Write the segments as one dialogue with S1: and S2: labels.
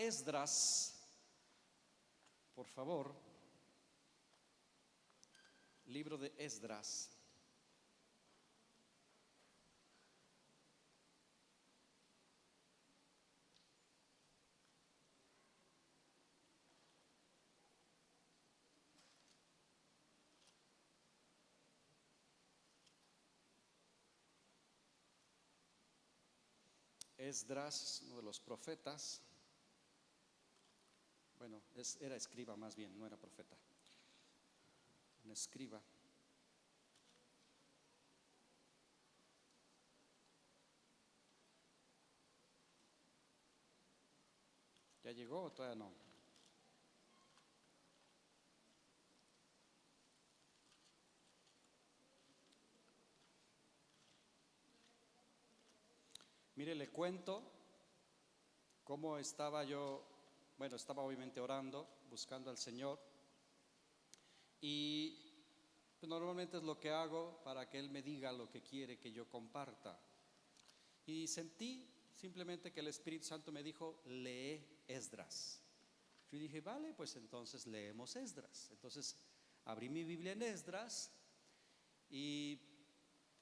S1: Esdras, por favor. Libro de Esdras. Esdras, uno de los profetas. Bueno, era escriba más bien, no era profeta. Un escriba. ¿Ya llegó o todavía no? Mire, le cuento cómo estaba yo. Bueno, estaba obviamente orando, buscando al Señor. Y pues, normalmente es lo que hago para que Él me diga lo que quiere que yo comparta. Y sentí simplemente que el Espíritu Santo me dijo: lee Esdras. Yo dije: vale, pues entonces leemos Esdras. Entonces abrí mi Biblia en Esdras y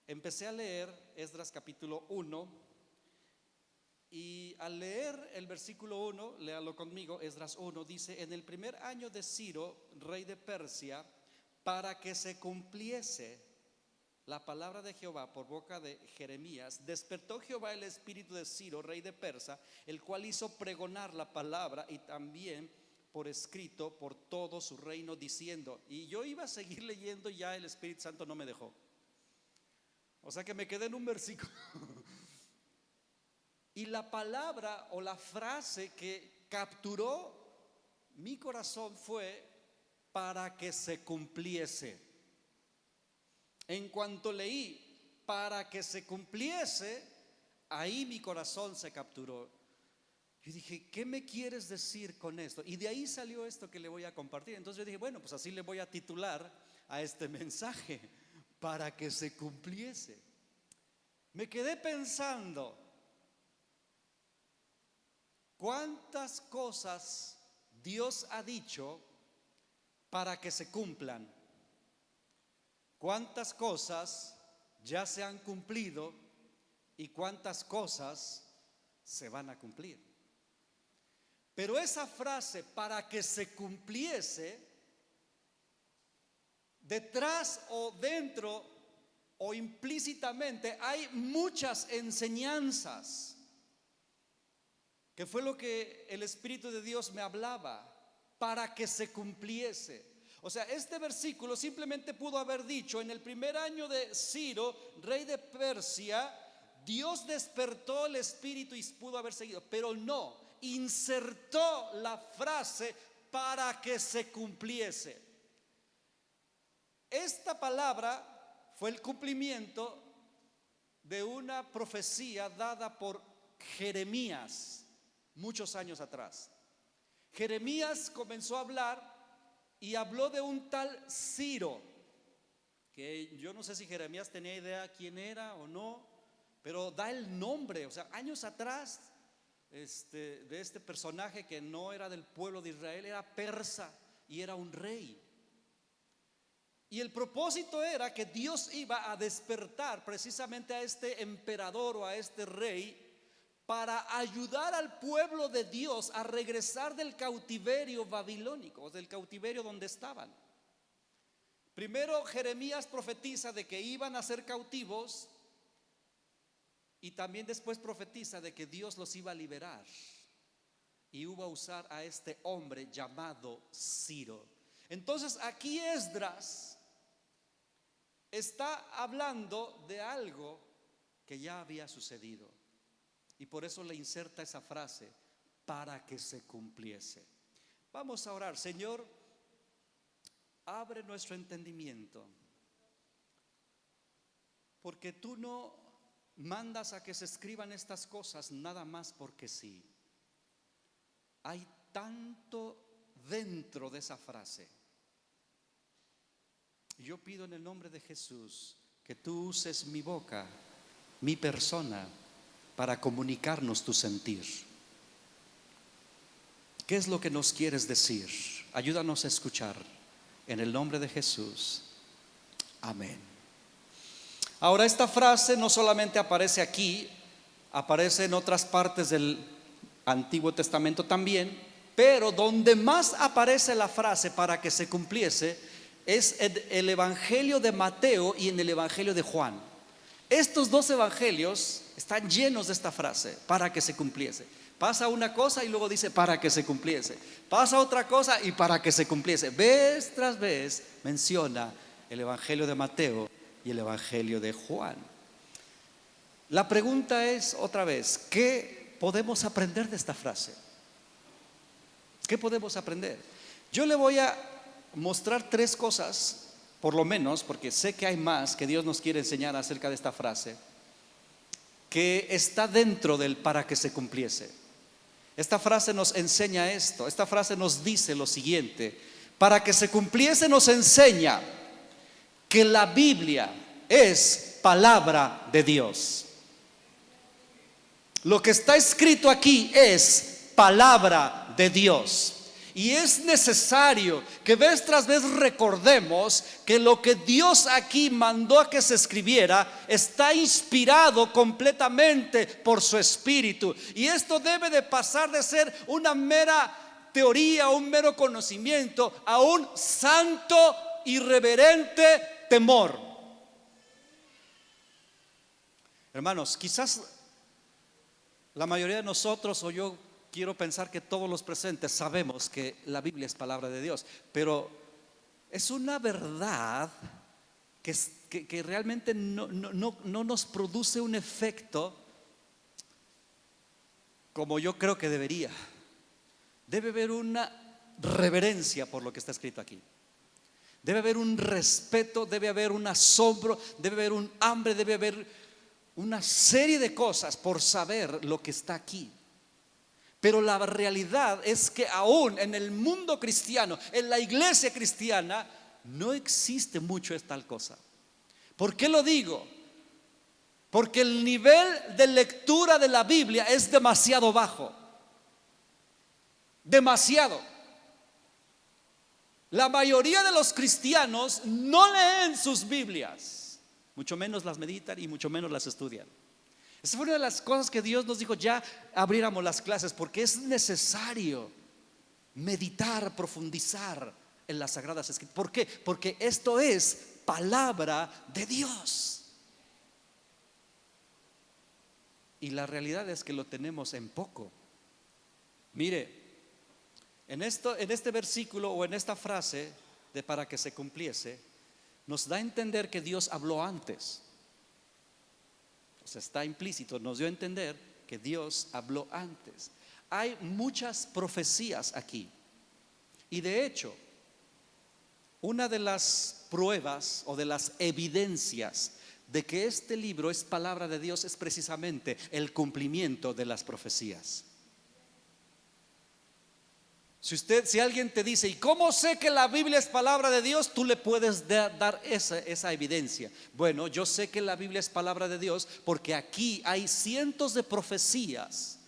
S1: empecé a leer Esdras capítulo 1. Y al leer el versículo 1, léalo conmigo, Esdras 1, dice: en el primer año de Ciro, rey de Persia, para que se cumpliese la palabra de Jehová por boca de Jeremías, despertó Jehová el espíritu de Ciro, rey de Persia, el cual hizo pregonar la palabra y también por escrito por todo su reino, diciendo. Y yo iba a seguir leyendo, ya el Espíritu Santo no me dejó. O sea que me quedé en un versículo. Y la palabra o la frase que capturó mi corazón fue: para que se cumpliese. En cuanto leí para que se cumpliese, ahí mi corazón se capturó. Yo dije: ¿qué me quieres decir con esto? Y de ahí salió esto que le voy a compartir. Entonces yo dije: bueno, pues así le voy a titular a este mensaje: para que se cumpliese. Me quedé pensando, ¿cuántas cosas Dios ha dicho para que se cumplan? ¿Cuántas cosas ya se han cumplido y cuántas cosas se van a cumplir? Pero esa frase, para que se cumpliese, detrás o dentro o implícitamente hay muchas enseñanzas, que fue lo que el Espíritu de Dios me hablaba: para que se cumpliese. O sea, este versículo simplemente pudo haber dicho: en el primer año de Ciro, rey de Persia, Dios despertó el espíritu, y pudo haber seguido, pero no, insertó la frase: para que se cumpliese. Esta palabra fue el cumplimiento de una profecía dada por Jeremías muchos años atrás. Jeremías comenzó a hablar y habló de un tal Ciro, que yo no sé si Jeremías tenía idea quién era o no, pero da el nombre, o sea, años atrás, de este personaje que no era del pueblo de Israel, era persa y era un rey. Y el propósito era que Dios iba a despertar precisamente a este emperador o a este rey para ayudar al pueblo de Dios a regresar del cautiverio babilónico, o del cautiverio donde estaban. Primero Jeremías profetiza de que iban a ser cautivos, y también después profetiza de que Dios los iba a liberar y iba a usar a este hombre llamado Ciro. Entonces aquí Esdras está hablando de algo que ya había sucedido, y por eso le inserta esa frase: para que se cumpliese. Vamos a orar. Señor, abre nuestro entendimiento, porque tú no mandas a que se escriban estas cosas nada más porque sí. Hay tanto dentro de esa frase. Yo pido en el nombre de Jesús que tú uses mi boca, mi persona, para comunicarnos tu sentir. ¿Qué es lo que nos quieres decir? Ayúdanos a escuchar. En el nombre de Jesús. Amén. Ahora, esta frase no solamente aparece aquí, aparece en otras partes del Antiguo Testamento también, pero donde más aparece la frase para que se cumpliese es en el Evangelio de Mateo y en el Evangelio de Juan. Estos dos evangelios están llenos de esta frase, para que se cumpliese. Pasa una cosa y luego dice para que se cumpliese. Pasa otra cosa y para que se cumpliese. Vez tras vez menciona el Evangelio de Mateo y el Evangelio de Juan. La pregunta es otra vez, ¿qué podemos aprender de esta frase? ¿Qué podemos aprender? Yo le voy a mostrar tres cosas, por lo menos, porque sé que hay más que Dios nos quiere enseñar acerca de esta frase, que está dentro del para que se cumpliese. Esta frase nos enseña esto, esta frase nos dice lo siguiente: para que se cumpliese nos enseña que la Biblia es palabra de Dios. Lo que está escrito aquí es palabra de Dios. Y es necesario que vez tras vez recordemos que lo que Dios aquí mandó a que se escribiera está inspirado completamente por su Espíritu. Y esto debe de pasar de ser una mera teoría, un mero conocimiento, a un santo y reverente temor. Hermanos, quizás la mayoría de nosotros, o yo quiero pensar que todos los presentes, sabemos que la Biblia es palabra de Dios, pero es una verdad que realmente no nos produce un efecto como yo creo que debería. Debe haber una reverencia por lo que está escrito aquí. Debe haber un respeto, debe haber un asombro, debe haber un hambre, debe haber una serie de cosas por saber lo que está aquí. Pero la realidad es que aún en el mundo cristiano, en la iglesia cristiana, no existe mucho tal cosa. ¿Por qué lo digo? Porque el nivel de lectura de la Biblia es demasiado bajo. Demasiado. La mayoría de los cristianos no leen sus Biblias, mucho menos las meditan y mucho menos las estudian. Esa fue una de las cosas que Dios nos dijo: ya abriéramos las clases, porque es necesario meditar, profundizar en las Sagradas Escrituras. ¿Por qué? Porque esto es palabra de Dios. Y la realidad es que lo tenemos en poco. Mire, en este versículo o en esta frase de para que se cumpliese, nos da a entender que Dios habló antes. O sea, está implícito, nos dio a entender que Dios habló antes. Hay muchas profecías aquí. Y de hecho, una de las pruebas o de las evidencias de que este libro es palabra de Dios es precisamente el cumplimiento de las profecías. Si alguien te dice: ¿y cómo sé que la Biblia es palabra de Dios? Tú le puedes dar esa evidencia. Bueno, yo sé que la Biblia es palabra de Dios porque aquí hay cientos de profecías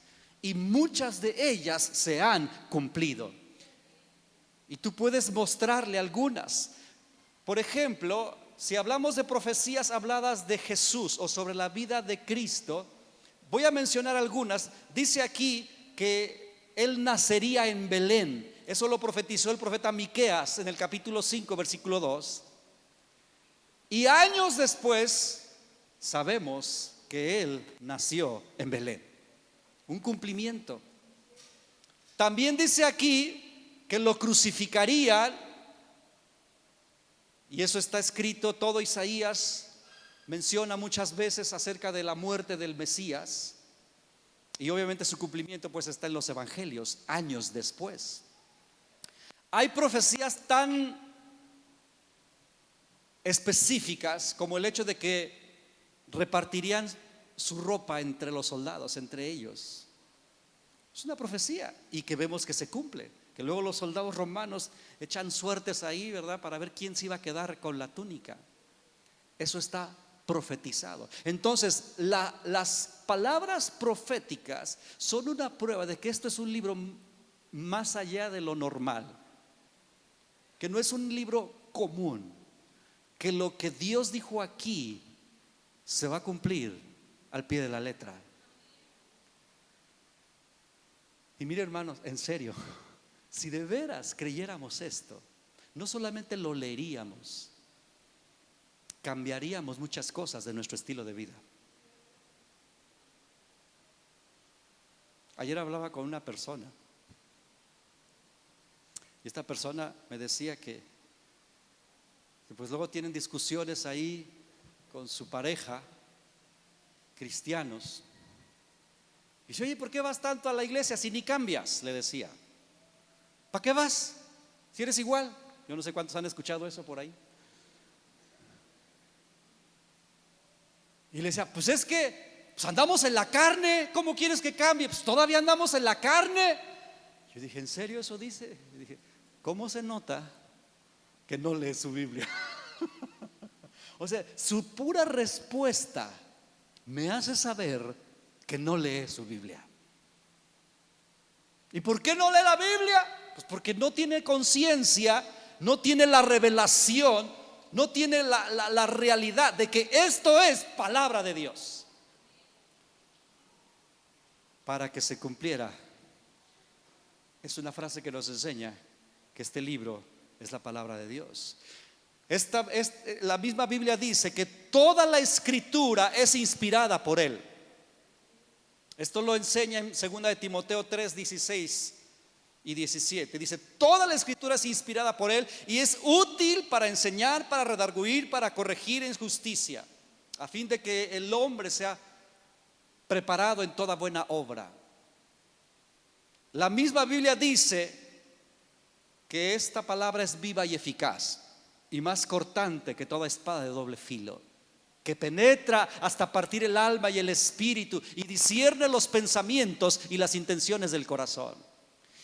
S1: y muchas de ellas se han cumplido. Y tú puedes mostrarle algunas. Por ejemplo, si hablamos de profecías habladas de Jesús o sobre la vida de Cristo, voy a mencionar algunas. Dice aquí que Él nacería en Belén. Eso lo profetizó el profeta Miqueas en el capítulo 5, versículo 2. Y años después sabemos que Él nació en Belén. Un cumplimiento. También dice aquí que lo crucificarían. Y eso está escrito, todo Isaías menciona muchas veces acerca de la muerte del Mesías. Y obviamente su cumplimiento pues está en los evangelios, años después. Hay profecías tan específicas como el hecho de que repartirían su ropa entre los soldados, entre ellos. Es una profecía y que vemos que se cumple. Que luego los soldados romanos echan suertes ahí, ¿verdad? Para ver quién se iba a quedar con la túnica. Eso está profetizado. Entonces las palabras proféticas son una prueba de que esto es un libro más allá de lo normal, que no es un libro común, que lo que Dios dijo aquí se va a cumplir al pie de la letra. Y mire, hermanos, en serio, si de veras creyéramos esto, no solamente lo leeríamos, cambiaríamos muchas cosas de nuestro estilo de vida. Ayer hablaba con una persona y esta persona me decía que pues luego tienen discusiones ahí con su pareja, cristianos. Y dice: oye, ¿por qué vas tanto a la iglesia si ni cambias? Le decía. ¿Para qué vas si eres igual? Yo no sé cuántos han escuchado eso por ahí. Y le decía: pues es que pues andamos en la carne, ¿cómo quieres que cambie? Pues todavía andamos en la carne. Yo dije: ¿en serio eso dice? Y dije: ¿cómo se nota que no lee su Biblia? O sea, su pura respuesta me hace saber que no lee su Biblia. ¿Y por qué no lee la Biblia? Pues porque no tiene conciencia, no tiene la revelación, no tiene la realidad de que esto es palabra de Dios. Para que se cumpliera. Es una frase que nos enseña que este libro es la palabra de Dios. La misma Biblia dice que toda la escritura es inspirada por Él. Esto lo enseña en 2 de Timoteo 3, 16 y 17. Dice: toda la escritura es inspirada por Él y es útil para enseñar, para redarguir, para corregir en justicia, a fin de que el hombre sea preparado en toda buena obra. La misma Biblia dice que esta palabra es viva y eficaz y más cortante que toda espada de doble filo, que penetra hasta partir el alma y el espíritu y discierne los pensamientos y las intenciones del corazón.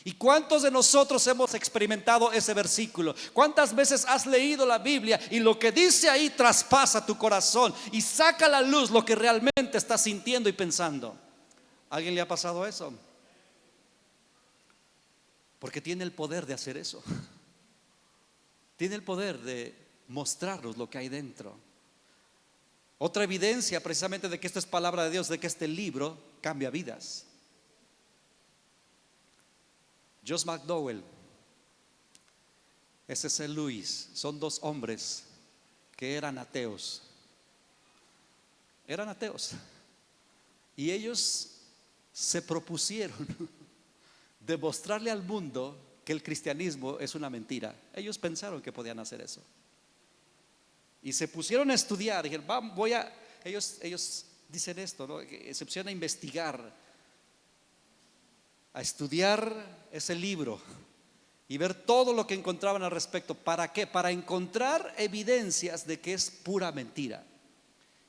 S1: ¿Y cuántos de nosotros hemos experimentado ese versículo? ¿Cuántas veces has leído la Biblia y lo que dice ahí traspasa tu corazón y saca a la luz lo que realmente estás sintiendo y pensando? ¿A alguien le ha pasado eso? Porque tiene el poder de hacer eso. Tiene el poder de mostrarnos lo que hay dentro. Otra evidencia precisamente de que esto es palabra de Dios, de que este libro cambia vidas. Josh McDowell, S.C. Lewis, son dos hombres que eran ateos. Eran ateos. Y ellos se propusieron demostrarle al mundo que el cristianismo es una mentira. Ellos pensaron que podían hacer eso y se pusieron a estudiar. Dijeron: ellos dicen esto, ¿no? Que se pusieron a investigar, a estudiar ese libro y ver todo lo que encontraban al respecto. ¿Para qué? Para encontrar evidencias de que es pura mentira.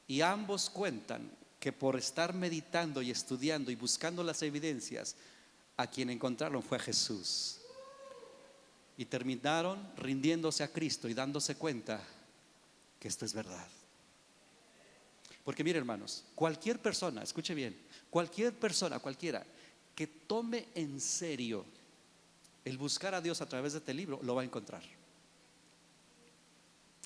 S1: Y ambos cuentan que por estar meditando y estudiando y buscando las evidencias, a quien encontraron fue a Jesús. Y terminaron rindiéndose a Cristo y dándose cuenta que esto es verdad. Porque mire, hermanos, cualquier persona, escuche bien, cualquier persona, cualquiera que tome en serio el buscar a Dios a través de este libro, lo va a encontrar.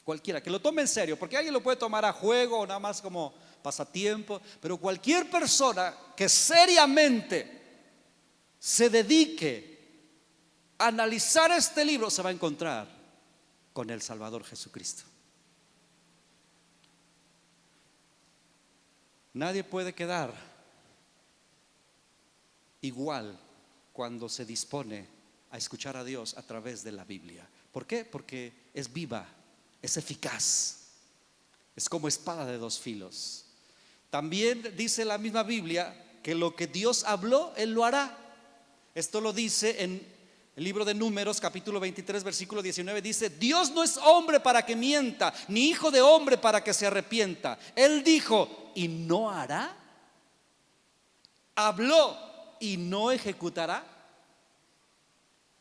S1: Cualquiera que lo tome en serio, porque alguien lo puede tomar a juego o nada más como pasatiempo, pero cualquier persona que seriamente se dedique a analizar este libro se va a encontrar con el Salvador Jesucristo. Nadie puede quedar igual cuando se dispone a escuchar a Dios a través de la Biblia. ¿Por qué? Porque es viva, es eficaz, es como espada de dos filos. También dice la misma Biblia que lo que Dios habló, Él lo hará. Esto lo dice en el libro de Números, capítulo 23, versículo 19. Dice: Dios no es hombre para que mienta, ni hijo de hombre para que se arrepienta. Él dijo y no hará. Habló y no ejecutará.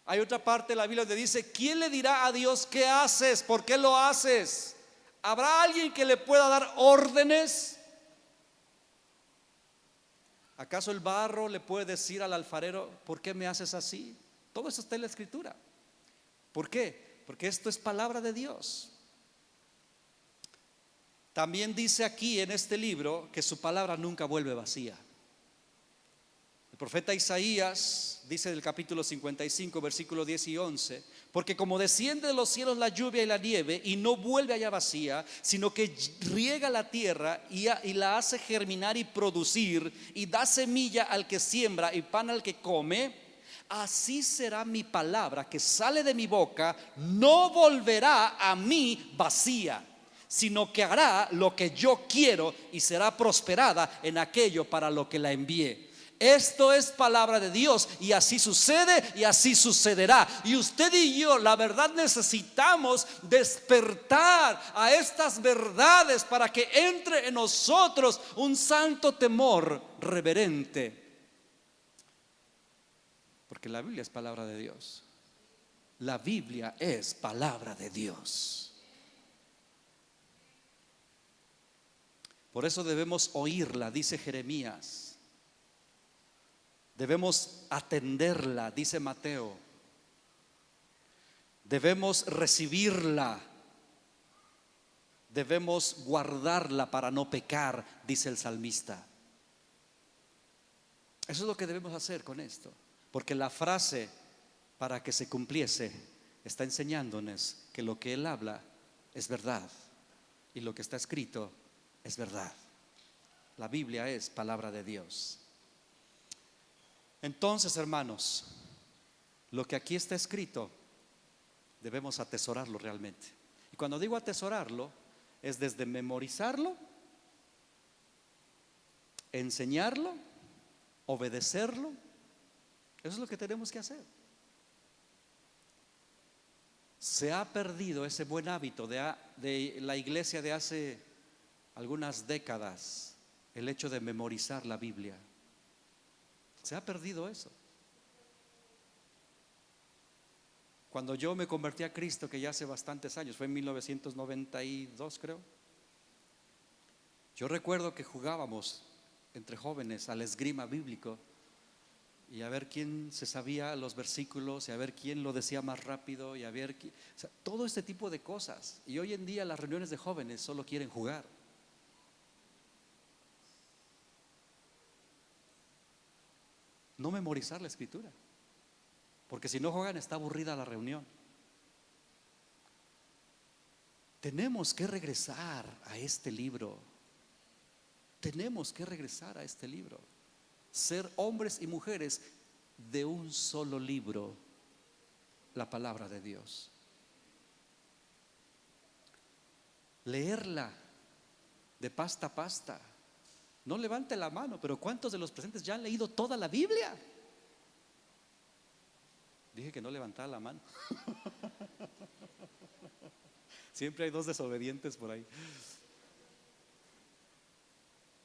S1: Hay otra parte de la Biblia donde dice: ¿quién le dirá a Dios qué haces? ¿Por qué lo haces? ¿Habrá alguien que le pueda dar órdenes? ¿Acaso el barro le puede decir al alfarero: ¿por qué me haces así? Todo eso está en la Escritura. ¿Por qué? Porque esto es palabra de Dios. También dice aquí en este libro que su palabra nunca vuelve vacía. El profeta Isaías dice en el capítulo 55, versículos 10 y 11: porque como desciende de los cielos la lluvia y la nieve y no vuelve allá vacía, sino que riega la tierra y la hace germinar y producir, y da semilla al que siembra y pan al que come, así será mi palabra que sale de mi boca, no volverá a mí vacía, sino que hará lo que yo quiero y será prosperada en aquello para lo que la envié. Esto es palabra de Dios, y así sucede y así sucederá. Y usted y yo, la verdad, necesitamos despertar a estas verdades para que entre en nosotros un santo temor reverente. Porque la Biblia es palabra de Dios. La Biblia es palabra de Dios. Por eso debemos oírla, dice Jeremías. Debemos atenderla, dice Mateo. Debemos recibirla. Debemos guardarla para no pecar, dice el salmista. Eso es lo que debemos hacer con esto. Porque la frase para que se cumpliese está enseñándonos que lo que él habla es verdad y lo que está escrito es verdad. La Biblia es palabra de Dios. Entonces, hermanos, lo que aquí está escrito debemos atesorarlo realmente. Y cuando digo atesorarlo, es desde memorizarlo, enseñarlo, obedecerlo. Eso es lo que tenemos que hacer. Se ha perdido ese buen hábito de la iglesia de hace algunas décadas, el hecho de memorizar la Biblia. Se ha perdido eso. Cuando yo me convertí a Cristo, que ya hace bastantes años, fue en 1992 creo, yo recuerdo que jugábamos entre jóvenes al esgrima bíblico, y a ver quién se sabía los versículos, y a ver quién lo decía más rápido, y a ver quién, o sea, todo este tipo de cosas. Y hoy en día las reuniones de jóvenes solo quieren jugar. No memorizar la escritura, porque si no juegan está aburrida la reunión. Tenemos que regresar a este libro. Tenemos que regresar a este libro. Ser hombres y mujeres de un solo libro, la palabra de Dios. Leerla de pasta a pasta. No levante la mano, pero ¿cuántos de los presentes ya han leído toda la Biblia? Dije que no levantara la mano. Siempre hay dos desobedientes por ahí.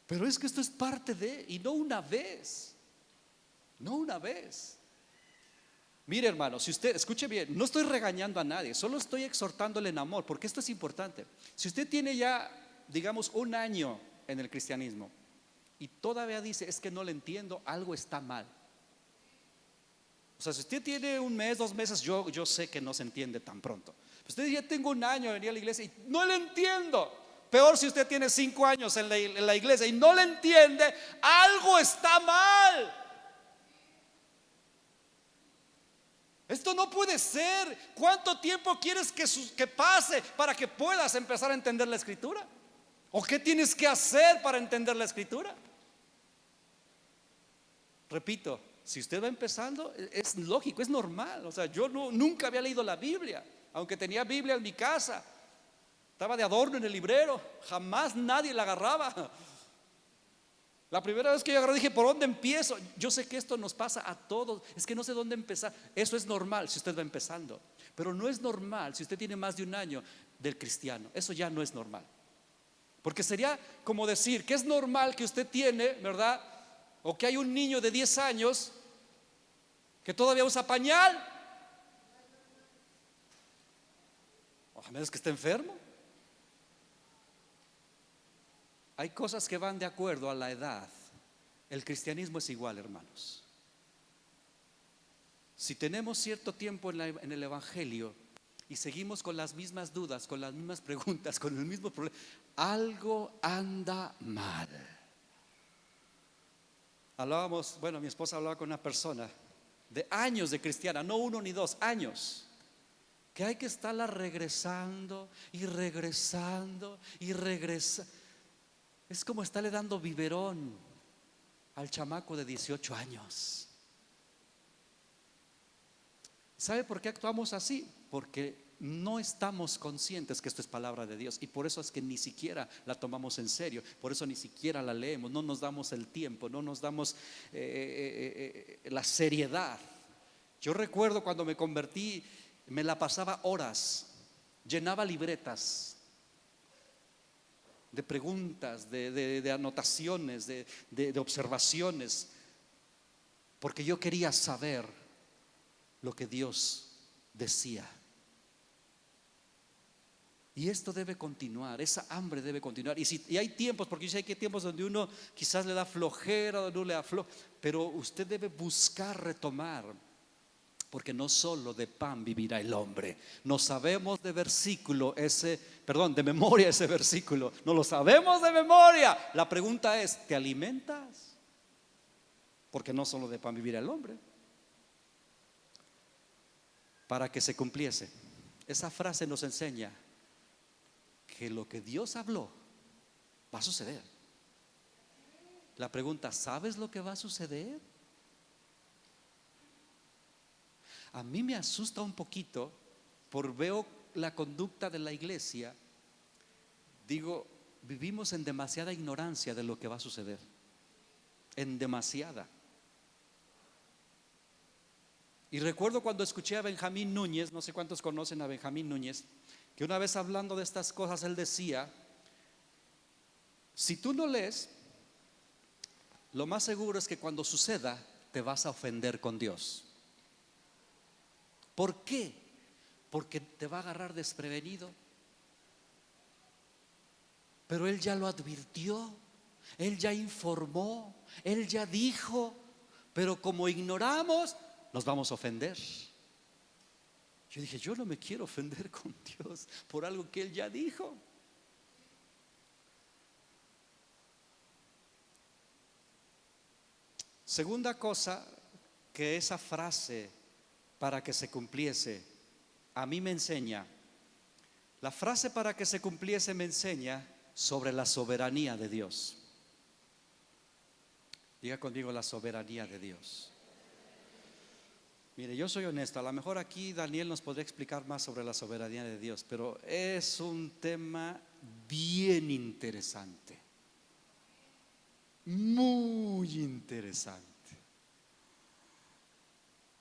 S1: Pero es que esto es parte de, y no una vez. No una vez. Mire, hermano, si usted, escuche bien, no estoy regañando a nadie, solo estoy exhortándole en amor, porque esto es importante. Si usted tiene ya, digamos, un año en el cristianismo y todavía dice, es que no le entiendo, algo está mal. O sea, si usted tiene un mes, 2 meses, yo sé que no se entiende tan pronto. Usted dice, ya tengo un año de venir a la iglesia y no le entiendo. Peor si usted tiene 5 años en la iglesia y no le entiende, algo está mal. Esto no puede ser. ¿Cuánto tiempo quieres que pase para que puedas empezar a entender la escritura? ¿O qué tienes que hacer para entender la escritura? Repito, si usted va empezando, es lógico, es normal. O sea, yo nunca había leído la Biblia, aunque tenía Biblia en mi casa, estaba de adorno en el librero, jamás nadie la agarraba. La primera vez que yo agarré dije, ¿por dónde empiezo? Yo sé que esto nos pasa a todos, es que no sé dónde empezar. Eso es normal si usted va empezando, pero no es normal si usted tiene más de un año del cristiano. Eso ya no es normal, porque sería como decir que es normal que usted tiene, ¿verdad? O que hay un niño de 10 años que todavía usa pañal, o a menos que esté enfermo. Hay cosas que van de acuerdo a la edad. El cristianismo es igual, hermanos. Si tenemos cierto tiempo en el Evangelio y seguimos con las mismas dudas, con las mismas preguntas, con el mismo problema, algo anda mal. Hablábamos, bueno, mi esposa hablaba con una persona de años de cristiana, no uno ni dos, años, que hay que estarla regresando y regresando y regresando. Es como estarle dando biberón al chamaco de 18 años. ¿Sabe por qué actuamos así? Porque no estamos conscientes que esto es palabra de Dios, y por eso es que ni siquiera la tomamos en serio, por eso ni siquiera la leemos, no nos damos el tiempo, no nos damos la seriedad. Yo recuerdo cuando me convertí, me la pasaba horas, llenaba libretas de preguntas, de anotaciones, de observaciones, porque yo quería saber lo que Dios decía. Y esto debe continuar, esa hambre debe continuar. Y hay tiempos, porque yo sé que hay tiempos donde uno quizás le da flojera, donde uno le da pero usted debe buscar retomar, porque no solo de pan vivirá el hombre. No sabemos de de memoria ese versículo. No lo sabemos de memoria. La pregunta es, ¿te alimentas? Porque no solo de pan vivirá el hombre. Para que se cumpliese. Esa frase nos enseña que lo que Dios habló va a suceder. La pregunta, ¿sabes lo que va a suceder? A mí me asusta un poquito veo la conducta de la iglesia. Digo, vivimos en demasiada ignorancia de lo que va a suceder. En demasiada. Y recuerdo cuando escuché a Benjamín Núñez, no sé cuántos conocen a Benjamín Núñez, que una vez hablando de estas cosas él decía: si tú no lees, lo más seguro es que cuando suceda te vas a ofender con Dios. ¿Por qué? Porque te va a agarrar desprevenido. Pero Él ya lo advirtió, Él ya informó, Él ya dijo, pero como ignoramos, nos vamos a ofender. Yo dije, yo no me quiero ofender con Dios por algo que Él ya dijo. Segunda cosa que esa frase, para que se cumpliese, a mí me enseña. La frase para que se cumpliese me enseña sobre la soberanía de Dios. Diga conmigo, la soberanía de Dios. Mire, yo soy honesto, a lo mejor aquí Daniel nos podría explicar más sobre la soberanía de Dios, pero es un tema bien interesante, muy interesante.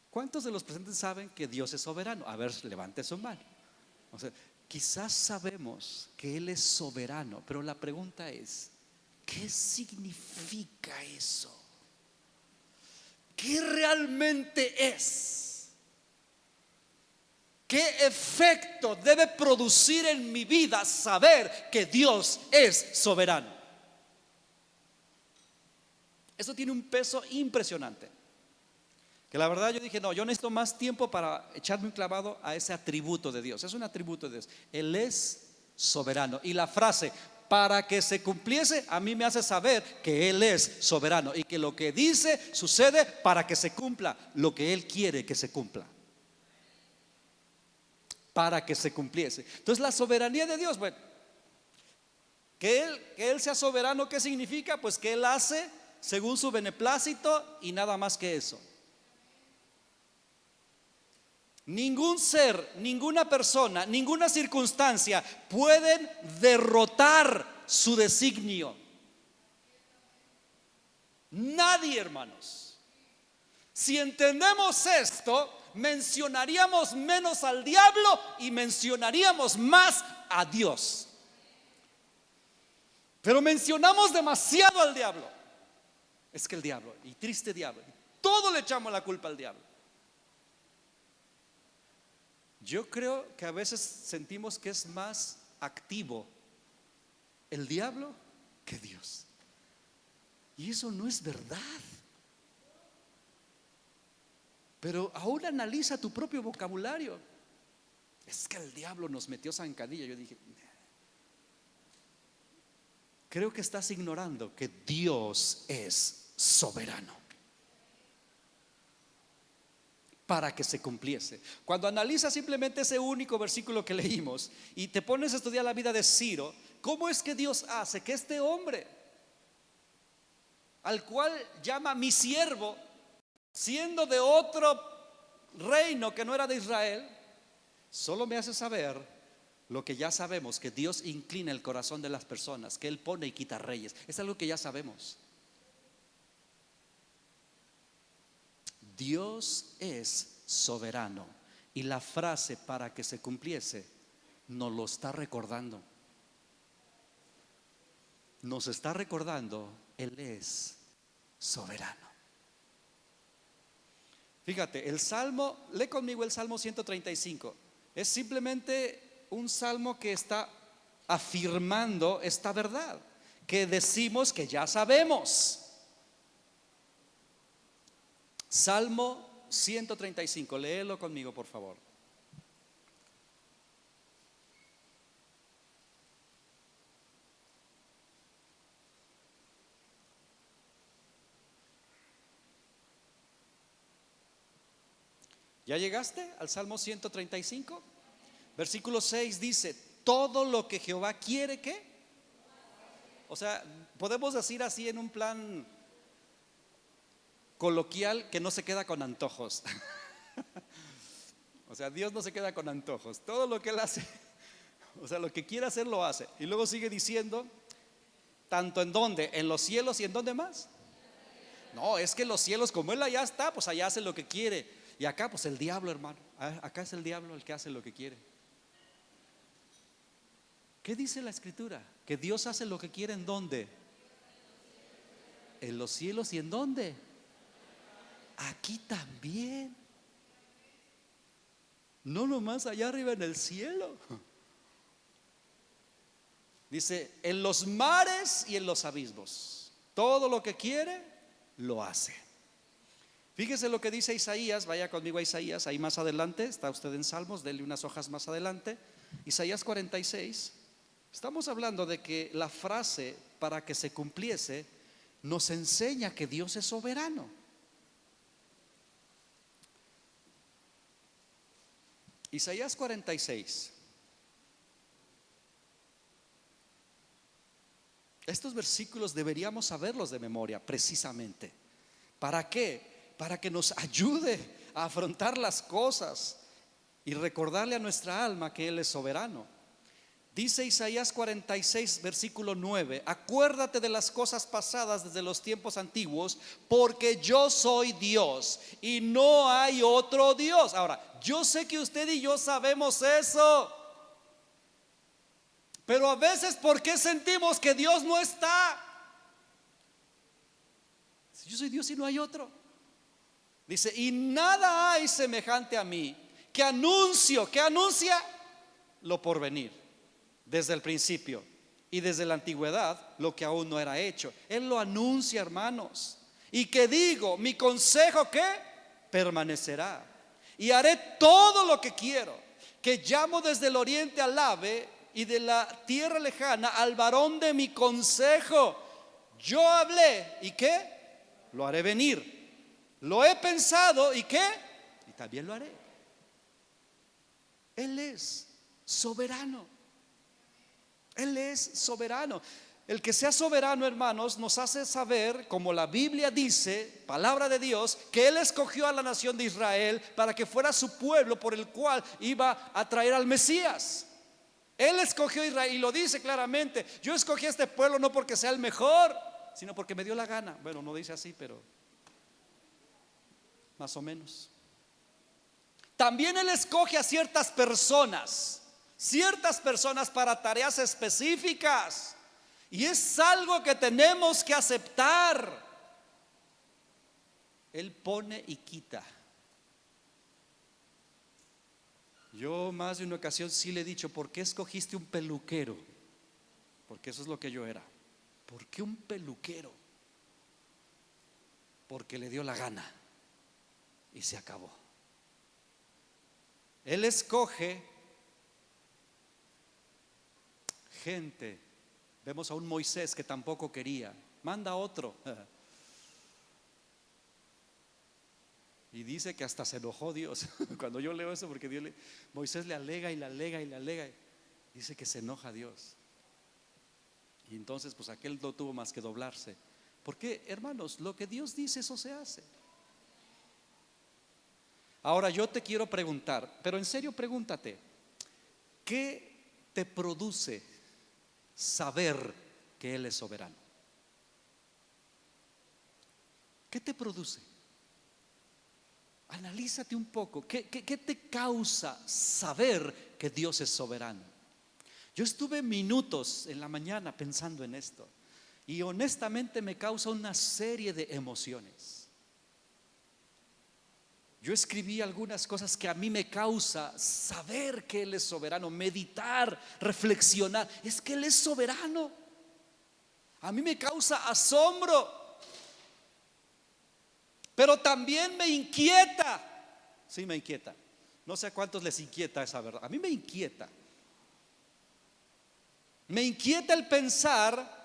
S1: ¿Cuántos de los presentes saben que Dios es soberano? A ver, levante su mano. O sea, quizás sabemos que Él es soberano, pero la pregunta es, ¿qué significa eso? ¿Qué realmente es? ¿Qué efecto debe producir en mi vida saber que Dios es soberano? Eso tiene un peso impresionante. Que la verdad yo dije, no, yo necesito más tiempo para echarme un clavado a ese atributo de Dios. Es un atributo de Dios. Él es soberano. Y la frase, para que se cumpliese, a mí me hace saber que Él es soberano y que lo que dice sucede para que se cumpla lo que Él quiere que se cumpla. Para que se cumpliese. Entonces la soberanía de Dios, bueno, que Él sea soberano, ¿qué significa? Pues que Él hace según su beneplácito y nada más que eso. Ningún ser, ninguna persona, ninguna circunstancia pueden derrotar su designio. Nadie, hermanos. Si entendemos esto, mencionaríamos menos al diablo y mencionaríamos más a Dios. Pero mencionamos demasiado al diablo. Es que el diablo, y triste diablo, todo le echamos la culpa al diablo. Yo creo que a veces sentimos que es más activo el diablo que Dios. Y eso no es verdad. Pero aún analiza tu propio vocabulario. Es que el diablo nos metió zancadilla. Yo dije, creo que estás ignorando que Dios es soberano para que se cumpliese. Cuando analizas simplemente ese único versículo que leímos y te pones a estudiar la vida de Ciro, ¿cómo es que Dios hace que este hombre, al cual llama mi siervo, siendo de otro reino que no era de Israel, solo me hace saber lo que ya sabemos, que Dios inclina el corazón de las personas, que Él pone y quita reyes? Es algo que ya sabemos. Dios es soberano, y la frase para que se cumpliese nos lo está recordando. Nos está recordando, Él es soberano. Fíjate, el salmo, lee conmigo el Salmo 135. Es simplemente un salmo que está afirmando esta verdad que decimos que ya sabemos. Salmo 135, léelo conmigo, por favor. ¿Ya llegaste al Salmo 135? Versículo 6 dice: todo lo que Jehová quiere, ¿qué? O sea, podemos decir así en un plan coloquial, que no se queda con antojos. O sea, Dios no se queda con antojos. Todo lo que Él hace, o sea, lo que quiere hacer lo hace. Y luego sigue diciendo, tanto en donde, en los cielos, y en dónde más. No, es que en los cielos, como Él allá está, pues allá hace lo que quiere. Y acá pues el diablo, hermano, acá es el diablo el que hace lo que quiere. ¿Qué dice la Escritura? Que Dios hace lo que quiere. ¿En dónde? En los cielos. ¿Y en dónde? Aquí también. No nomás allá arriba en el cielo. Dice, en los mares y en los abismos, todo lo que quiere, lo hace. Fíjese lo que dice Isaías. Vaya conmigo a Isaías, ahí más adelante. Está usted en Salmos, denle unas hojas más adelante. Isaías 46. Estamos hablando de que la frase para que se cumpliese nos enseña que Dios es soberano. Isaías 46. Estos versículos deberíamos saberlos de memoria, precisamente. ¿Para qué? Para que nos ayude a afrontar las cosas y recordarle a nuestra alma que Él es soberano. Dice Isaías 46, versículo 9: acuérdate de las cosas pasadas desde los tiempos antiguos, porque yo soy Dios y no hay otro Dios. Ahora, yo sé que usted y yo sabemos eso, pero a veces, ¿por qué sentimos que Dios no está? Si yo soy Dios y no hay otro. Dice, y nada hay semejante a mí, que anuncia lo por venir. Desde el principio y desde la antigüedad, lo que aún no era hecho. Él lo anuncia, hermanos. Y que digo, mi consejo, ¿qué? Permanecerá. Y haré todo lo que quiero. Que llamo desde el oriente al ave, y de la tierra lejana al varón de mi consejo. Yo hablé, ¿y qué? Lo haré venir. Lo he pensado, ¿y qué? Y también lo haré. Él es soberano. Él es soberano. El que sea soberano, hermanos, nos hace saber, como la Biblia dice, palabra de Dios, que Él escogió a la nación de Israel para que fuera su pueblo por el cual iba a traer al Mesías. Él escogió a Israel y lo dice claramente: yo escogí a este pueblo no porque sea el mejor, sino porque me dio la gana. Bueno, no dice así, pero más o menos. También Él escoge a ciertas personas para tareas específicas, y es algo que tenemos que aceptar. Él pone y quita. Yo más de una ocasión sí le he dicho: ¿por qué escogiste un peluquero? Porque eso es lo que yo era. ¿Por qué un peluquero? Porque le dio la gana. y se acabó. Él escoge gente. Vemos a un Moisés que tampoco quería, manda a otro. Y dice que hasta se enojó Dios. Cuando yo leo eso, porque Moisés le alega y le alega y le alega, dice que se enoja Dios. Y entonces pues aquel no tuvo más que doblarse. Porque, hermanos, lo que Dios dice, eso se hace. Ahora yo te quiero preguntar, pero en serio pregúntate, ¿qué te produce saber que Él es soberano? ¿Qué te produce? Analízate un poco. ¿Qué te causa saber que Dios es soberano? Yo estuve minutos en la mañana pensando en esto y honestamente me causa una serie de emociones. Yo escribí algunas cosas que a mí me causa saber que Él es soberano, meditar, reflexionar. Es que Él es soberano. A mí me causa asombro. Pero también me inquieta. Sí, me inquieta. No sé a cuántos les inquieta esa verdad. A mí me inquieta. Me inquieta el pensar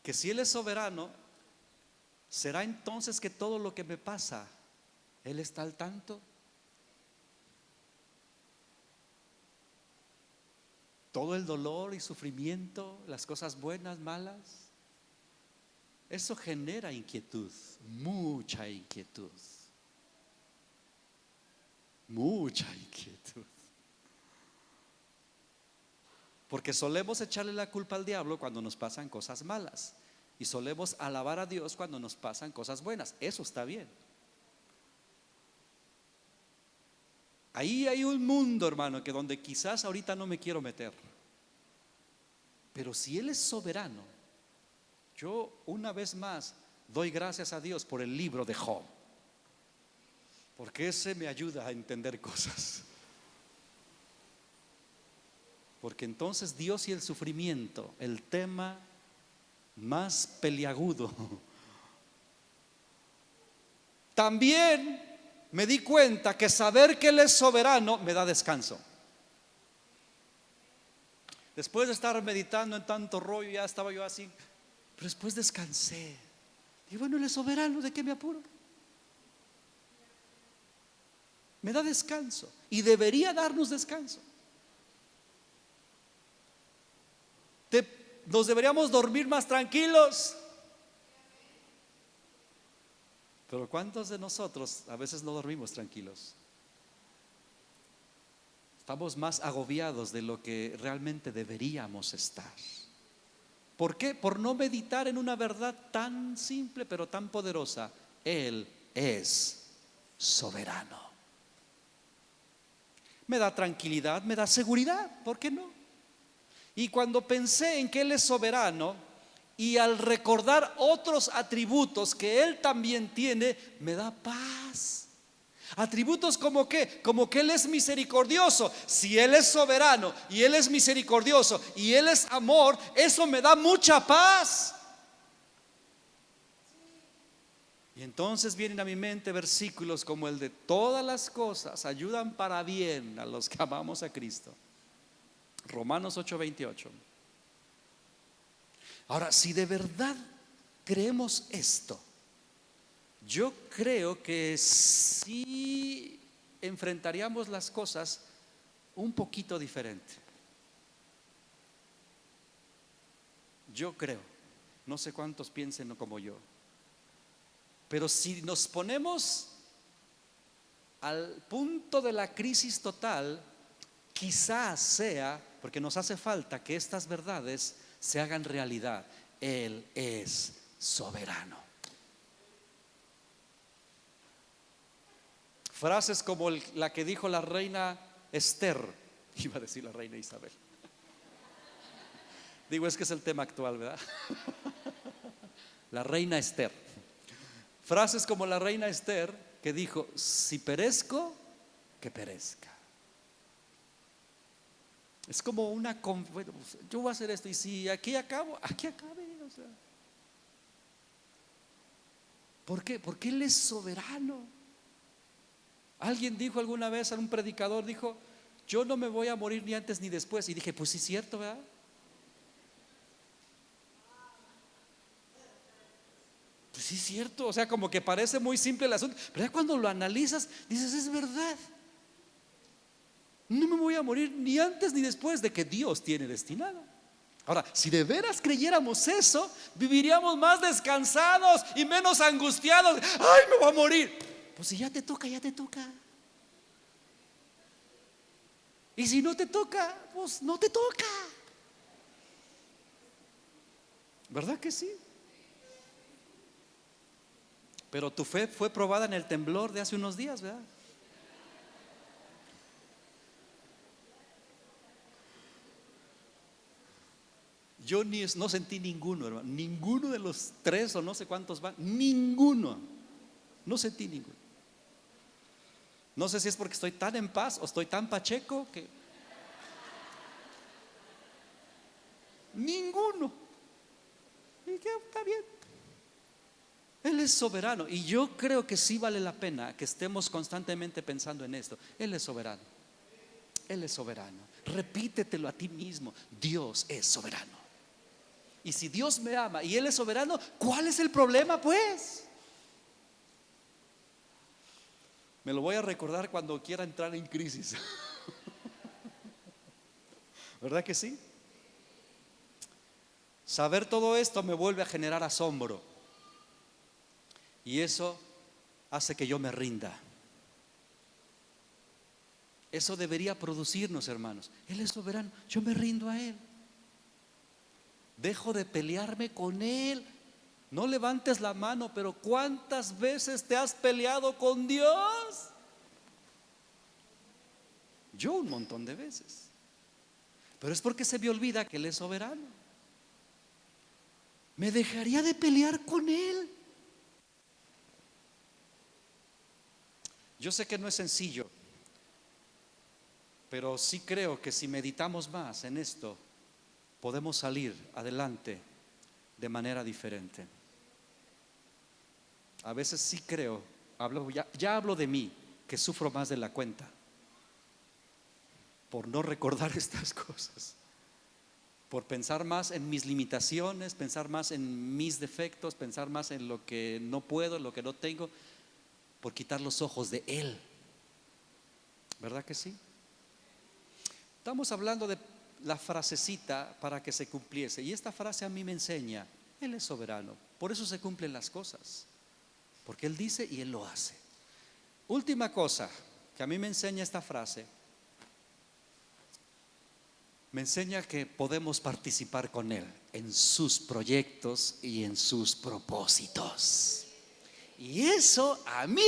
S1: que si Él es soberano, ¿será entonces que todo lo que me pasa, Él está al tanto? Todo el dolor y sufrimiento, las cosas buenas, malas. Eso genera inquietud, mucha inquietud, mucha inquietud. Porque solemos echarle la culpa al diablo cuando nos pasan cosas malas y solemos alabar a Dios cuando nos pasan cosas buenas. Eso está bien. Ahí hay un mundo, hermano, que donde quizás ahorita no me quiero meter. Pero si Él es soberano, yo una vez más doy gracias a Dios por el libro de Job, porque ese me ayuda a entender cosas. Porque entonces Dios y el sufrimiento, el tema más peliagudo. También me di cuenta que saber que Él es soberano me da descanso. Después de estar meditando en tanto rollo, ya estaba yo así, pero después descansé. Y bueno, Él es soberano, ¿de qué me apuro? Me da descanso y debería darnos descanso. Nos deberíamos dormir más tranquilos. Pero ¿cuántos de nosotros a veces no dormimos tranquilos? Estamos más agobiados de lo que realmente deberíamos estar. ¿Por qué? Por no meditar en una verdad tan simple pero tan poderosa. Él es soberano. Me da tranquilidad, me da seguridad, ¿por qué no? Y cuando pensé en que Él es soberano y al recordar otros atributos que Él también tiene, me da paz. Atributos como que Él es misericordioso. Si Él es soberano y Él es misericordioso y Él es amor, eso me da mucha paz. Y entonces vienen a mi mente versículos como el de: todas las cosas ayudan para bien a los que amamos a Cristo. Romanos 8:28. Ahora, si de verdad creemos esto, yo creo que sí enfrentaríamos las cosas un poquito diferente. Yo creo, no sé cuántos piensen como yo, pero si nos ponemos al punto de la crisis total, quizás sea porque nos hace falta que estas verdades se hagan realidad. Él es soberano. Frases como la que dijo la reina Esther, iba a decir la reina Isabel. Digo, es que es el tema actual, ¿verdad? La reina Esther. Frases como la reina Esther, que dijo: si perezco, que perezca. Es como una, bueno, yo voy a hacer esto y si aquí acabo, aquí acabe. O sea, ¿Por qué? Porque Él es soberano. Alguien dijo alguna vez, un predicador dijo: yo no me voy a morir ni antes ni después. Y dije, pues sí es cierto, ¿verdad? Pues sí es cierto, o sea, como que parece muy simple el asunto, pero ya cuando lo analizas, dices, es verdad. No me voy a morir ni antes ni después de que Dios tiene destinado. Ahora, si de veras creyéramos eso, viviríamos más descansados y menos angustiados. Ay, me voy a morir. Pues si ya te toca, ya te toca. Y si no te toca, pues no te toca. ¿Verdad que sí? Pero tu fe fue probada en el temblor de hace unos días, ¿verdad? Yo no sentí ninguno, hermano. Ninguno de los tres o no sé cuántos van. Ninguno. No sentí ninguno. No sé si es porque estoy tan en paz o estoy tan pacheco que ninguno. Y que está bien. Él es soberano. Y yo creo que sí vale la pena que estemos constantemente pensando en esto. Él es soberano. Él es soberano. Repítetelo a ti mismo. Dios es soberano. Y si Dios me ama y Él es soberano, ¿cuál es el problema, pues? Me lo voy a recordar cuando quiera entrar en crisis. ¿Verdad que sí? Saber todo esto me vuelve a generar asombro. Y eso hace que yo me rinda. Eso debería producirnos, hermanos. Él es soberano, yo me rindo a Él. Dejo de pelearme con Él. No levantes la mano, pero ¿cuántas veces te has peleado con Dios? Yo un montón de veces. Pero es porque se me olvida que Él es soberano. Me dejaría de pelear con Él. Yo sé que no es sencillo, pero sí creo que si meditamos más en esto, podemos salir adelante de manera diferente. A veces sí creo, ya hablo de mí, que sufro más de la cuenta por no recordar estas cosas, por pensar más en mis limitaciones, pensar más en mis defectos, pensar más en lo que no puedo, en lo que no tengo, por quitar los ojos de Él. ¿Verdad que sí? Estamos hablando de la frasecita para que se cumpliese, y esta frase a mí me enseña: Él es soberano, por eso se cumplen las cosas, porque Él dice y Él lo hace. Última cosa que a mí me enseña esta frase, me enseña que podemos participar con Él en sus proyectos y en sus propósitos. Y eso a mí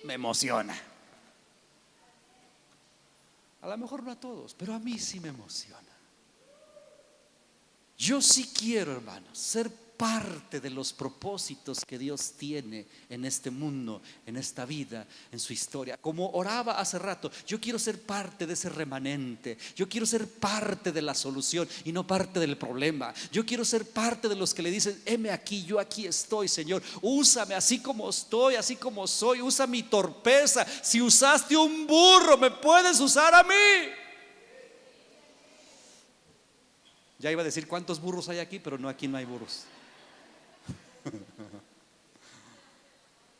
S1: me emociona. A lo mejor no a todos, pero a mí sí me emociona. Yo sí quiero, hermanos, ser parte de los propósitos que Dios tiene en este mundo, en esta vida, en su historia. Como oraba hace rato, yo quiero ser parte de ese remanente. Yo quiero ser parte de la solución y no parte del problema. Yo quiero ser parte de los que le dicen: heme aquí, yo aquí estoy, Señor. Úsame así como estoy, así como soy. Usa mi torpeza. Si usaste un burro, me puedes usar a mí. Ya iba a decir cuántos burros hay aquí, pero no, aquí no hay burros.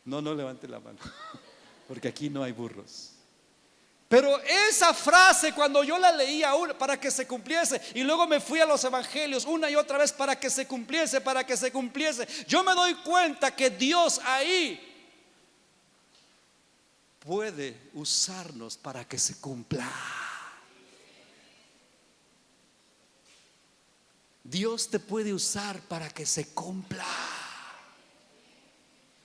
S1: No levante la mano, porque aquí no hay burros. Pero esa frase, cuando yo la leía para que se cumpliese, y luego me fui a los evangelios una y otra vez para que se cumpliese, yo me doy cuenta que Dios ahí puede usarnos para que se cumpla. Dios te puede usar para que se cumpla.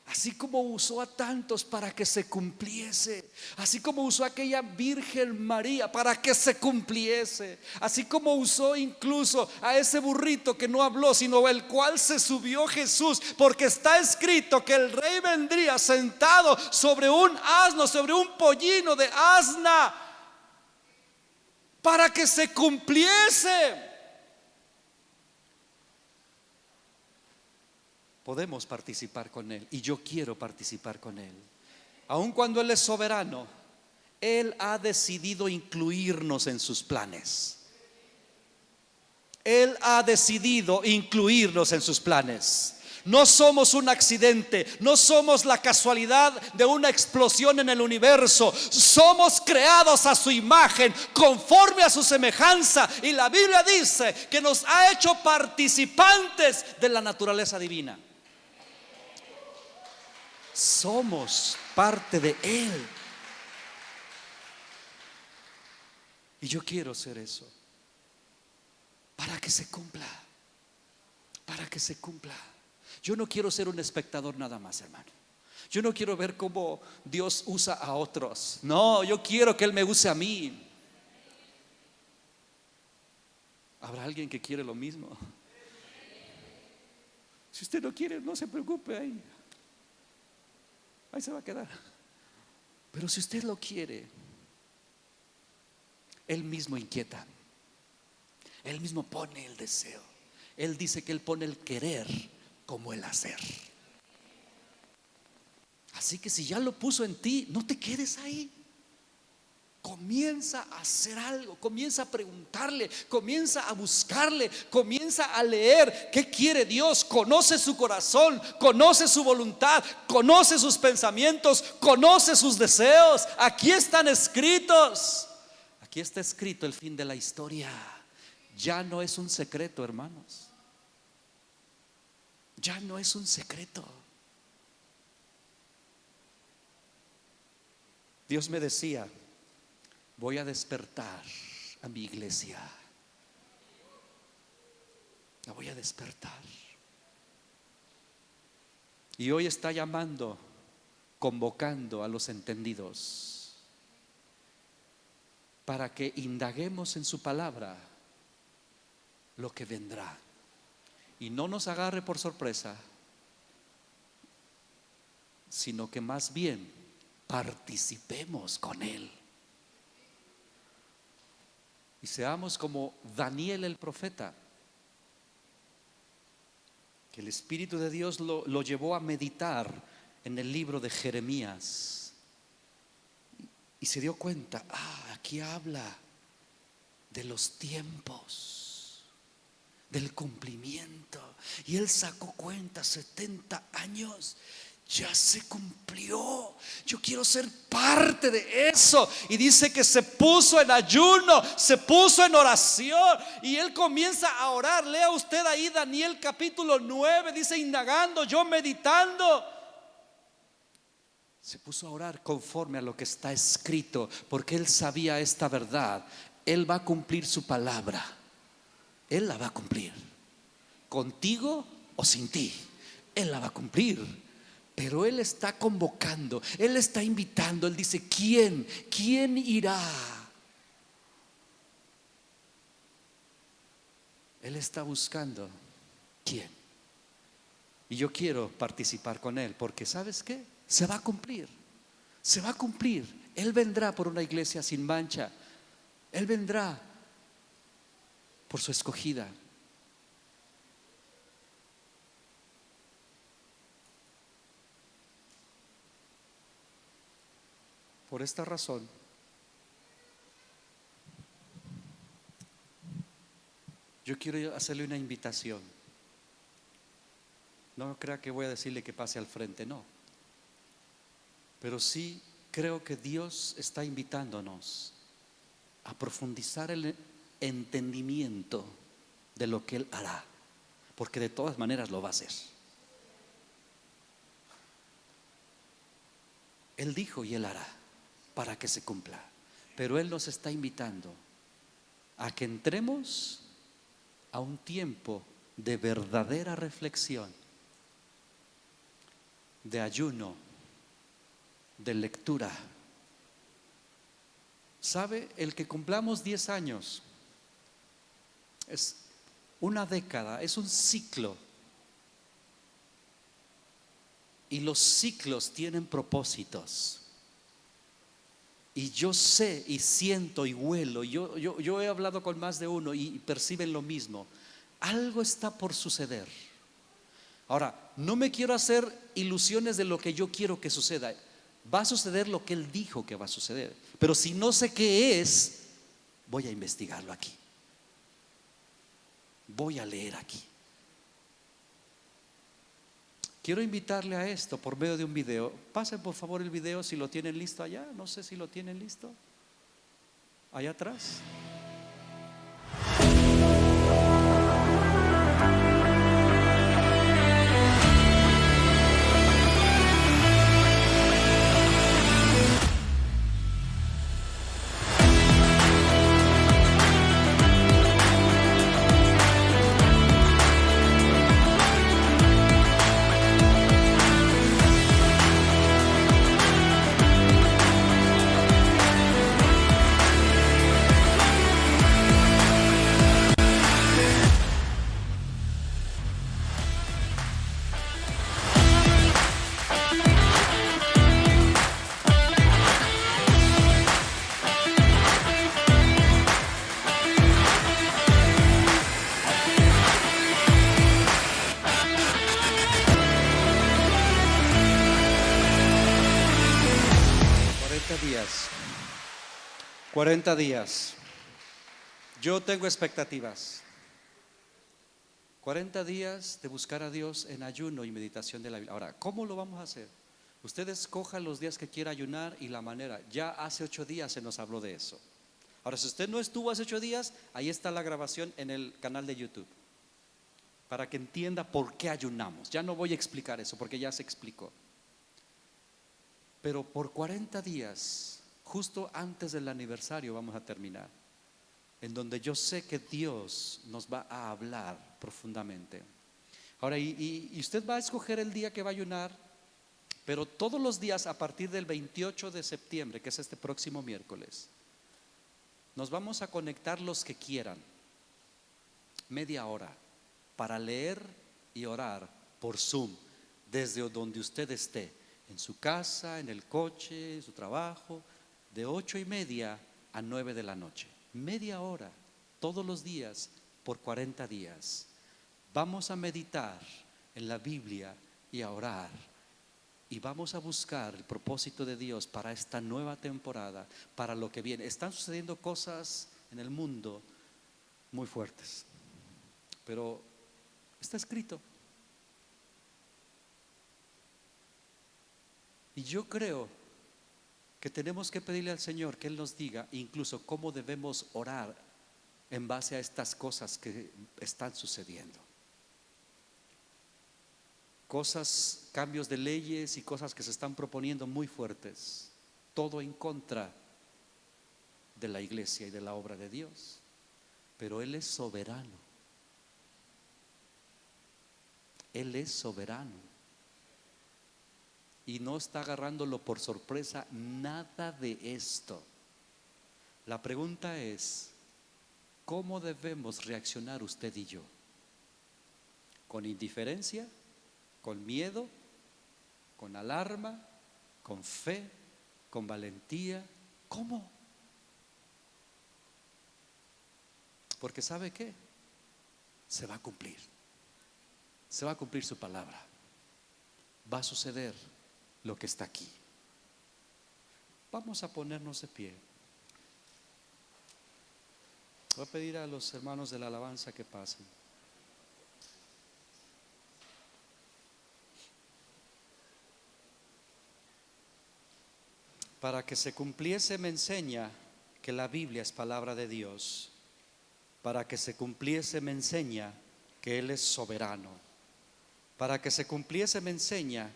S1: Así como usó a tantos para que se cumpliese, así como usó a aquella Virgen María para que se cumpliese, así como usó incluso a ese burrito que no habló, sino el cual se subió Jesús, porque está escrito que el Rey vendría sentado sobre un asno, sobre un pollino de asna, para que se cumpliese. podemos participar con Él, y yo quiero participar con Él. Aun cuando Él es soberano, Él ha decidido incluirnos en sus planes. Él ha decidido incluirnos en sus planes. No somos un accidente, no somos la casualidad de una explosión en el universo. Somos creados a su imagen, conforme a su semejanza. Y la Biblia dice que nos ha hecho participantes de la naturaleza divina. Somos parte de Él. Y yo quiero ser eso, para que se cumpla. Para que se cumpla. Yo no quiero ser un espectador nada más, hermano. Yo no quiero ver cómo Dios usa a otros. No, yo quiero que Él me use a mí. ¿Habrá alguien que quiere lo mismo? Si usted no quiere, no se preocupe, ahí se va a quedar. Pero si usted lo quiere, Él mismo inquieta. Él mismo pone el deseo. Él dice que Él pone el querer como el hacer. Así que si ya lo puso en ti, no te quedes ahí. Comienza a hacer algo, comienza a preguntarle, comienza a buscarle, comienza a leer qué quiere Dios. Conoce su corazón, conoce su voluntad, conoce sus pensamientos, conoce sus deseos. Aquí están escritos. Aquí está escrito el fin de la historia. Ya no es un secreto, hermanos. Ya no es un secreto. Dios me decía: voy a despertar a mi iglesia. La voy a despertar. Y hoy está llamando, convocando a los entendidos para que indaguemos en su palabra lo que vendrá. Y no nos agarre por sorpresa, sino que más bien participemos con Él. Y seamos como Daniel el profeta, que el Espíritu de Dios lo llevó a meditar en el libro de Jeremías. Y se dio cuenta, aquí habla de los tiempos, del cumplimiento. Y él sacó cuenta, 70 años ya se cumplió. Yo quiero ser parte de eso. Y dice que se puso en ayuno, se puso en oración, y él comienza a orar. Lea usted ahí Daniel capítulo 9, dice: indagando, yo meditando. Se puso a orar conforme a lo que está escrito, porque él sabía esta verdad: Él va a cumplir su palabra. Él la va a cumplir, contigo o sin ti. Él la va a cumplir. Pero Él está convocando, Él está invitando. Él dice: ¿quién irá? Él está buscando ¿quién? Y yo quiero participar con Él, porque ¿sabes qué? Se va a cumplir. Se va a cumplir. Él vendrá por una iglesia sin mancha. Él vendrá por su escogida. Por esta razón, yo quiero hacerle una invitación. No crea que voy a decirle que pase al frente, no. Pero sí creo que Dios está invitándonos a profundizar el entendimiento de lo que Él hará, porque de todas maneras lo va a hacer. Él dijo y Él hará para que se cumpla. Pero Él nos está invitando a que entremos a un tiempo de verdadera reflexión, de ayuno, de lectura. ¿Sabe? El que cumplamos 10 años es una década, es un ciclo. Y los ciclos tienen propósitos. Y yo sé y siento y huelo. Yo he hablado con más de uno y perciben lo mismo. Algo está por suceder. Ahora, no me quiero hacer ilusiones de lo que yo quiero que suceda. Va a suceder lo que Él dijo que va a suceder. Pero si no sé qué es, voy a investigarlo aquí. Voy a leer aquí. Quiero invitarle a esto por medio de un video. Pasen por favor el video si lo tienen listo allá. No sé si lo tienen listo. Allá atrás. Días, 40 días. Yo tengo expectativas. 40 días de buscar a Dios en ayuno y meditación de la Biblia. Ahora, ¿cómo lo vamos a hacer? Usted escoja los días que quiera ayunar y la manera. Ya hace 8 días se nos habló de eso. Ahora, si usted no estuvo hace 8 días, ahí está la grabación en el canal de YouTube, para que entienda por qué ayunamos. Ya no voy a explicar eso porque ya se explicó. Pero por 40 días, justo antes del aniversario, vamos a terminar, en donde yo sé que Dios nos va a hablar profundamente. Ahora, y usted va a escoger el día que va a ayunar, pero todos los días a partir del 28 de septiembre, que es este próximo miércoles, nos vamos a conectar los que quieran, media hora, para leer y orar por Zoom, desde donde usted esté. En su casa, en el coche, en su trabajo, de 8:30 a 9 de la noche. Media hora, todos los días, por 40 días. Vamos a meditar en la Biblia y a orar. Y vamos a buscar el propósito de Dios para esta nueva temporada, para lo que viene. Están sucediendo cosas en el mundo muy fuertes, pero está escrito. Y yo creo que tenemos que pedirle al Señor que Él nos diga incluso cómo debemos orar en base a estas cosas que están sucediendo. Cosas, cambios de leyes y cosas que se están proponiendo muy fuertes. Todo en contra de la iglesia y de la obra de Dios. Pero Él es soberano. Él es soberano. Y no está agarrándolo por sorpresa nada de esto. La pregunta es, ¿cómo debemos reaccionar usted y yo? ¿Con indiferencia? ¿Con miedo? ¿Con alarma? ¿Con fe? ¿Con valentía? ¿Cómo? Porque ¿sabe qué? Se va a cumplir. Se va a cumplir su palabra. Va a suceder lo que está aquí. Vamos a ponernos de pie. Voy a pedir a los hermanos de la alabanza que pasen. Para que se cumpliese me enseña que la Biblia es palabra de Dios. Para que se cumpliese me enseña que Él es soberano. Para que se cumpliese me enseña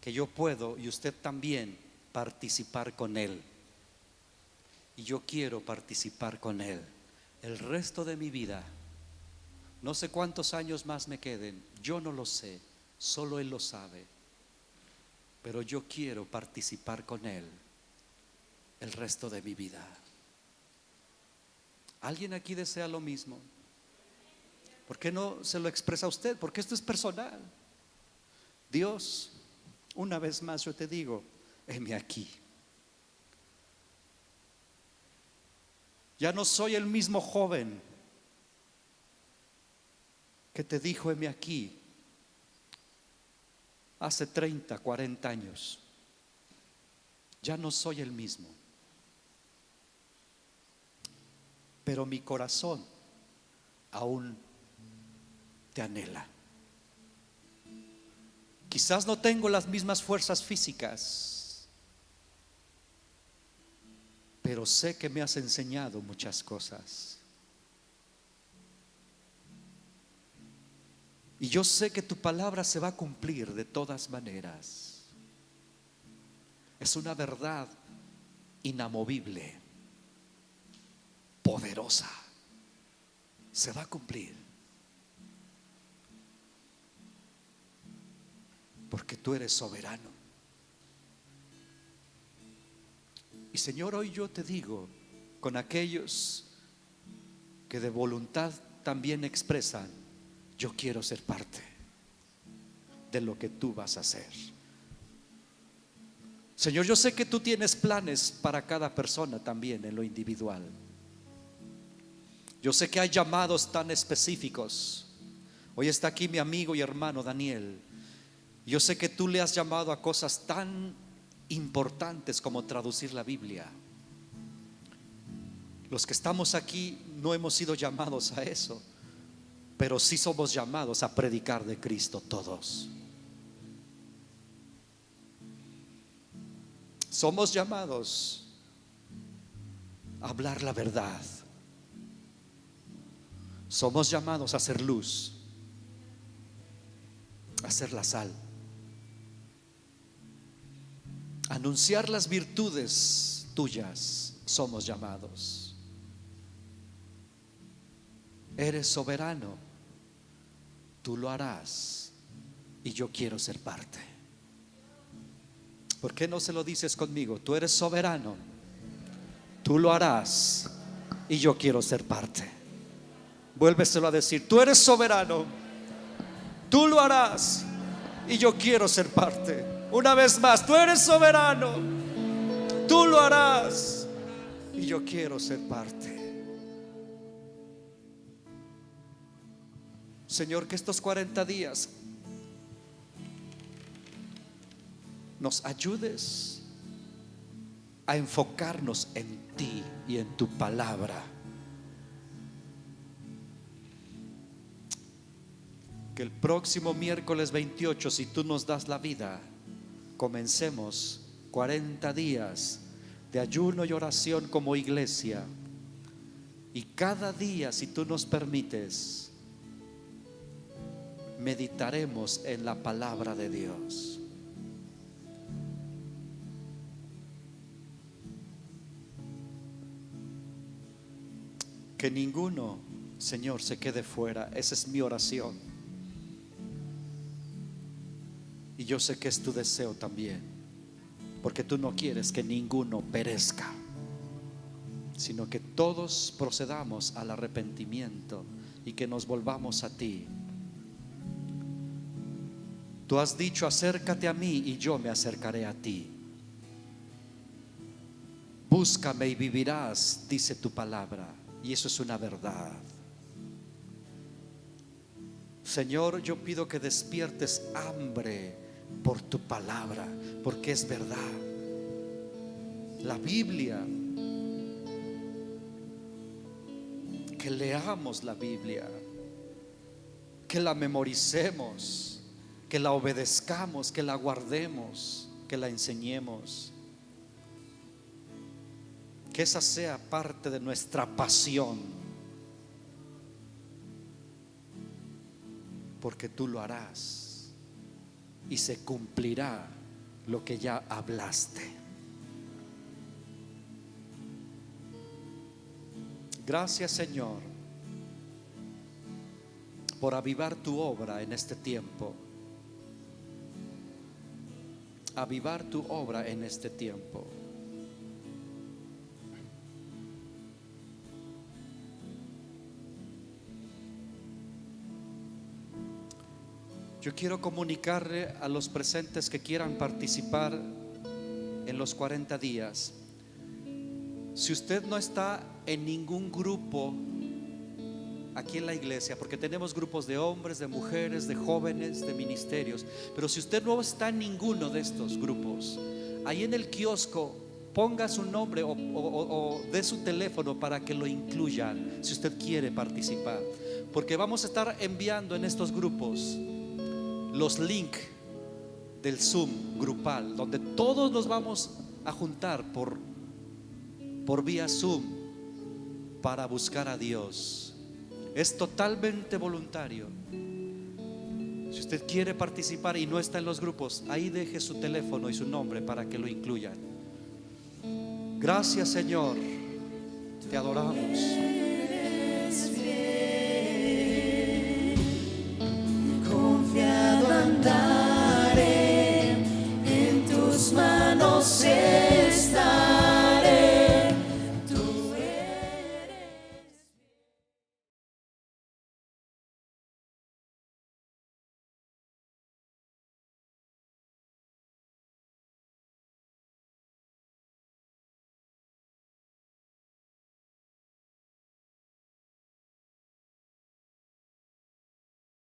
S1: que yo puedo y usted también participar con Él. Y yo quiero participar con Él el resto de mi vida. No sé cuántos años más me queden, yo no lo sé, solo Él lo sabe. Pero yo quiero participar con Él el resto de mi vida. ¿Alguien aquí desea lo mismo? ¿Por qué no se lo expresa a usted? Porque esto es personal. Dios, una vez más yo te digo, heme aquí. Ya no soy el mismo joven que te dijo, heme aquí. hace 30, 40 años. Ya no soy el mismo. Pero mi corazón aún te anhela. Quizás no tengo las mismas fuerzas físicas, pero sé que me has enseñado muchas cosas. Y yo sé que tu palabra se va a cumplir de todas maneras. Es una verdad inamovible, poderosa. Se va a cumplir. Porque tú eres soberano. Y Señor, hoy yo te digo, con aquellos que de voluntad también expresan: yo quiero ser parte de lo que tú vas a hacer. Señor, yo sé que tú tienes planes para cada persona también en lo individual. Yo sé que hay llamados tan específicos. Hoy está aquí mi amigo y hermano Daniel. Yo sé que tú le has llamado a cosas tan importantes como traducir la Biblia. Los que estamos aquí no hemos sido llamados a eso, pero sí somos llamados a predicar de Cristo todos. Somos llamados a hablar la verdad. Somos llamados a hacer luz, a hacer la sal, a anunciar las virtudes tuyas. Somos llamados. Eres soberano, tú lo harás y yo quiero ser parte. ¿Por qué no se lo dices conmigo? Tú eres soberano, tú lo harás y yo quiero ser parte. Vuélveselo a decir: tú eres soberano, tú lo harás y yo quiero ser parte. Una vez más: tú eres soberano, tú lo harás y yo quiero ser parte. Señor, que estos 40 días nos ayudes a enfocarnos en ti y en tu palabra. Que el próximo miércoles 28, si tú nos das la vida, comencemos 40 días de ayuno y oración como iglesia. Y cada día, si tú nos permites, meditaremos en la palabra de Dios. Que ninguno, Señor, se quede fuera. Esa es mi oración. Y yo sé que es tu deseo también, porque tú no quieres que ninguno perezca, sino que todos procedamos al arrepentimiento y que nos volvamos a ti. Tú has dicho: acércate a mí y yo me acercaré a ti. Búscame y vivirás, dice tu palabra. Y eso es una verdad. Señor, yo pido que despiertes hambre por tu palabra, porque es verdad. La Biblia, que leamos la Biblia, que la memoricemos, que la obedezcamos, que la guardemos, que la enseñemos. Que esa sea parte de nuestra pasión, porque tú lo harás y se cumplirá lo que ya hablaste. Gracias, Señor, por avivar tu obra en este tiempo. Avivar tu obra en este tiempo. Yo quiero comunicarle a los presentes que quieran participar en los 40 días. Si usted no está en ningún grupo aquí en la iglesia, porque tenemos grupos de hombres, de mujeres, de jóvenes, de ministerios. Pero si usted no está en ninguno de estos grupos, ahí en el kiosco ponga su nombre o dé su teléfono para que lo incluyan si usted quiere participar, porque vamos a estar enviando en estos grupos los links del Zoom grupal, donde todos nos vamos a juntar por vía Zoom para buscar a Dios. Es totalmente voluntario. Si usted quiere participar y no está en los grupos, ahí deje su teléfono y su nombre para que lo incluyan. Gracias, Señor, te adoramos.